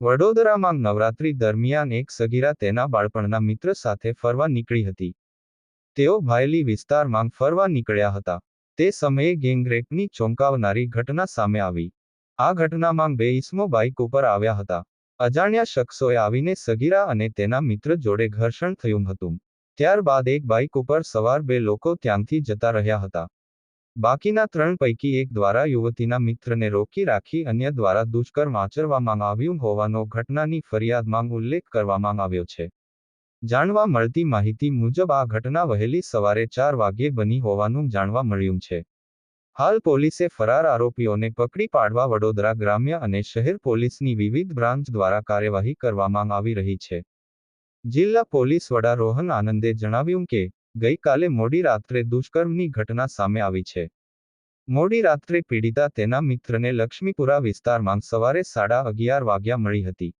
વડોદરામાં નવરાત્રી દરમિયાન એક સગીરા તેના બાળપણના મિત્ર સાથે ફરવા નીકળી હતી. તેઓ ભાયલી વિસ્તારમાં ફરવા નીકળ્યા હતા. તે સમયે ગેંગરેપની ચોંકાવનારી ઘટના સામે આવી. આ ઘટનામાં બે ઈસમો બાઇક ઉપર આવ્યા હતા. અજાણ્યા શખ્સોએ આવીને સગીરા અને તેના મિત્ર જોડે ઘર્ષણ થયું હતું. ત્યારબાદ એક બાઇક ઉપર સવાર બે લોકો ત્યાંથી જતા રહ્યા હતા. બાકીના 3 પૈકી એક દ્વારા યુવતીના મિત્રને રોકી રાખી અન્ય દ્વારા દુષ્કર્મ આચરવામાં આવ્યું હોવાનો ઘટનાની ફરિયાદમાં ઉલ્લેખ કરવામાં આવ્યો છે. જાણવા મળતી માહિતી મુજબ આ ઘટના વહેલી સવારે 4 વાગ્યે બની હોવાનું જાણવા મળ્યું છે. હાલ પોલીસે ફરાર આરોપીઓને પકડી પાડવા વડોદરા ગ્રામ્ય અને શહેર પોલીસની વિવિધ બ્રાન્ચ દ્વારા કાર્યવાહી કરવામાં આવી રહી છે. જિલ્લા પોલીસ વડા રોહન આનંદે જણાવ્યું કે ગઈકાલે મોડી રાત્રે દુષ્કર્મની ઘટના સામે આવી છે. મોડી રાત્રે પીડિતા તેના મિત્રને લક્ષ્મીપુરા વિસ્તારમાં સવારે 11:30 વાગ્યા મળી હતી.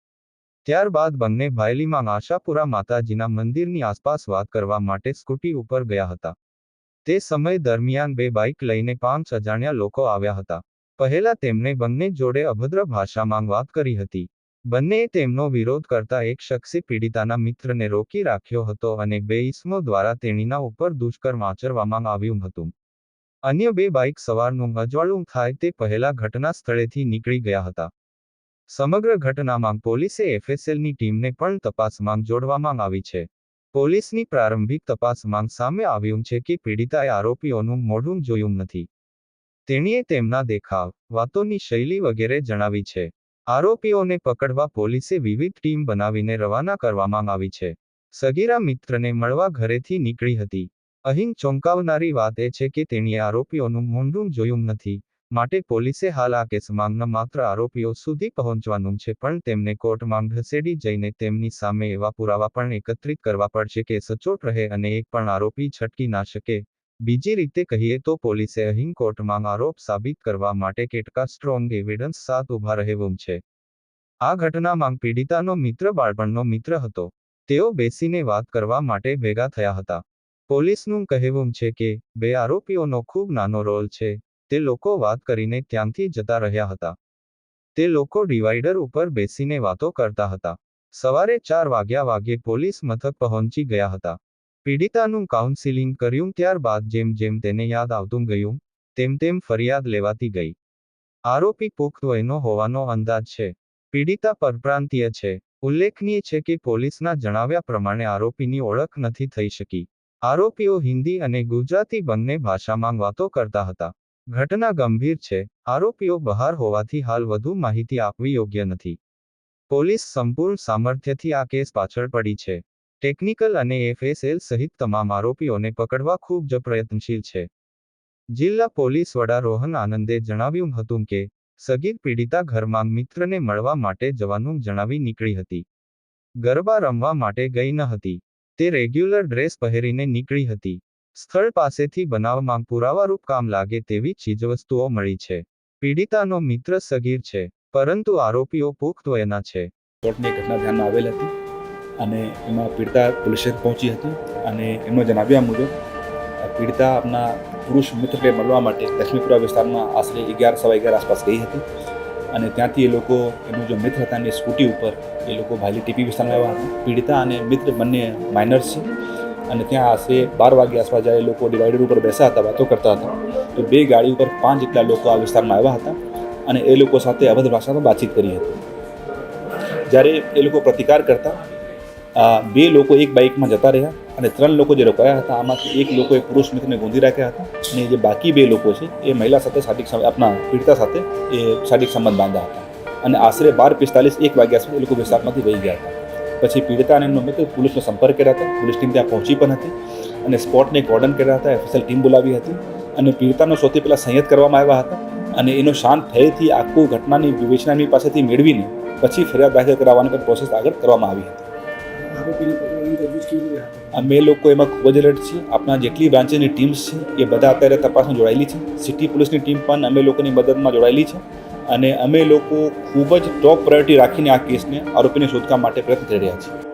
ત્યારબાદ બંને ભાયલીમાં આશાપુરા માતાજીના મંદિરની આસપાસ વાત કરવા માટે સ્કૂટી ઉપર ગયા હતા. તે સમય દરમિયાન બે બાઇક લઈને 5 અજાણ્યા લોકો આવ્યા હતા. પહેલા તેમણે બંને જોડે અભદ્ર ભાષામાં વાત કરી હતી. બંનેએ તેમનો વિરોધ કરતા એક શખ્સે પીડિતાના મિત્રને રોકી રાખ્યો હતો અને બે ઈસમો દ્વારા તેણીના ઉપર દુષ્કર્મ આચરવામાં આવ્યું હતું. અન્ય બે બાઇક સવારનું અજવાળું થાય તે પહેલા ઘટના સ્થળેથી નીકળી ગયા હતા. સમગ્ર ઘટનામાં પોલીસે એફએસએલની ટીમને પણ તપાસમાં જોડવામાં આવી છે. પોલીસની પ્રારંભિક તપાસમાં સામે આવ્યું છે કે પીડિતાએ આરોપીઓનું મોઢું જોયું નથી. તેણીએ તેમના દેખાવ, વાતોની શૈલી વગેરે જણાવી છે. આરોપીઓને પકડવા પોલીસે વિવિધ ટીમ બનાવીને રવાના કરવામાં આવી છે. સગીરા મિત્રને મળવા ઘરેથી નીકળી હતી. અહીં ચોંકાવનારી વાત એ છે કે તેણીએ આરોપીઓનું મોઢું જોયું નથી. માટે પોલીસે હાલ આ કેસમાં ન માત્ર આરોપીઓ સુધી પહોંચવાનું છે પણ તેમને કોર્ટમાં ઘસેડી જઈને તેમની સામે એવા પુરાવા પણ એકત્રિત કરવા પડશે કે સચોટ રહે અને એક પણ આરોપી છટકી ના શકે. બીજી રીતે કહીએ તો પોલીસે અહીં કોર્ટમાં આરોપ સાબિત કરવા માટે કેટલાક સ્ટ્રોંગ એવિડન્સ સાથ ઊભા રહેવું છે. આ ઘટનામાં પીડિતાનો મિત્ર બાળપણનો મિત્ર હતો. તેઓ બેસીને વાત કરવા માટે ભેગા થયા હતા. પોલીસનું કહેવું છે કે બે આરોપીઓનો ખૂબ નાનો રોલ છે. તે લોકો વાત કરીને ત્યાંથી જતા રહ્યા હતા. તે લોકો ડિવાઈડર ઉપર બેસીને વાતો કરતા હતા. સવારે 4 વાગ્યે પોલીસ મથક પહોંચી ગયા હતા. પીડિતાનું કાઉન્સિલિંગ કર્યું ત્યારબાદ જેમ જેમ તેને યાદ આવતું ગયું તેમ તેમ ફરિયાદ લેવાતી ગઈ. આરોપી પુખ્ત વયનો હોવાનો અંદાજ છે. પીડિતા પરપ્રાંતીય છે. ઉલ્લેખનીય છે કે પોલીસના જણાવ્યા પ્રમાણે આરોપીની ઓળખ નથી થઈ શકી. આરોપીઓ હિન્દી અને ગુજરાતી બંને ભાષામાં વાતો કરતા હતા. ઘટના ગંભીર છે. આરોપીઓ બહાર હોવાથી હાલ વધુ માહિતી આપવી યોગ્ય નથી. પોલીસ સંપૂર્ણ સામર્થ્યથી આ કેસ પાછળ પડી છે. ટેકનિકલ અને એફએસએલ સહિત તમામ આરોપીઓને પકડવા ખૂબ જ પ્રયત્નશીલ છે. જિલ્લા પોલીસ વડા રોહન આનંદે જણાવ્યું હતું કે સગીર પીડિતા ઘરમાં મિત્રને મળવા માટે જવાનું જણાવી નીકળી હતી. ગરબા રમવા માટે ગઈ ન હતી. તે રેગ્યુલર ડ્રેસ પહેરીને નીકળી હતી. સ્થળ પાસેથી બનાવમાં પુરાવારૂપ કામ લાગે તેવી ચીજવસ્તુઓ મળી છે. પીડિતાનો મિત્ર સગીર છે, પરંતુ આરોપીઓ પુખ્ત વયના છે. કોર્ટની ઘટના ધ્યાનમાં આવેલ હતી અને એમાં પીડિતા પોલીસ સ્ટેશન પહોંચી હતી અને એમનો જણાવ્યા મુજબ પીડિતા આપના પુરુષ મિત્રને મળવા માટે લક્ષ્મીપુરા વિસ્તારમાં આશરે 11:15 આસપાસ ગઈ હતી અને ત્યાંથી એ લોકો એમનો જે મિત્ર હતા એની સ્કૂટી ઉપર એ લોકો ભાયલી ટીપી વિસ્તારમાં આવ્યા હતા. પીડિતા અને મિત્ર બંને માઇનર્સ છે અને ત્યાં આશરે 12 વાગ્યા આસપાસ જ્યારે એ લોકો ડિવાઈડર ઉપર બેસા હતા, વાતો કરતા હતા તો બે ગાડી ઉપર 5 જેટલા લોકો આ વિસ્તારમાં આવ્યા હતા અને એ લોકો સાથે અભદ્ર ભાષામાં વાતચીત કરી હતી. જ્યારે એ લોકો પ્રતિકાર કરતા બે લોકો એક બાઇકમાં જતા રહ્યા અને 3 લોકો જે રોકાયા હતા આમાંથી એક લોકોએ પુરુષ મિત્રને ગોંધી રાખ્યા હતા અને જે બાકી બે લોકો છે એ મહિલા સાથે આપણા પીડિતા સાથે એ શારીરિક સંબંધ બાંધ્યા હતા અને આશરે 12:45 1 વાગ્યા સુધી એ લોકો વિસ્તારમાંથી વહી ગયા હતા. પછી પીડિતા અને એમનો મિત્ર પોલીસનો સંપર્ક કર્યા હતા. પોલીસ ટીમ ત્યાં પહોંચી પણ હતી અને સ્પોટને કોર્ડન કર્યા હતા. એફએસએલ ટીમ બોલાવી હતી અને પીડિતાનો સૌથી પહેલાં સંયત કરવામાં આવ્યા હતા અને એનો શાંત થયેથી આખું ઘટનાની વિવેચના એમની પાસેથી મેળવીને પછી ફરિયાદ દાખલ કરાવવાની પણ પ્રોસેસ આગળ કરવામાં આવી હતી. અમે લોકો એમાં ખૂબ જ એલર્ટ છીએ. આપણા જેટલી બ્રાન્ચેસની ટીમ્સ છે એ બધા અત્યારે તપાસમાં જોડાયેલી છે. સિટી પોલીસની ટીમ પણ અમે લોકોની મદદમાં જોડાયેલી છે અને અમે લોકો ખૂબ જ ટોપ પ્રાયોરિટી રાખીને આ કેસને આરોપીને શોધવા માટે પ્રયત્ન કરી રહ્યા છીએ.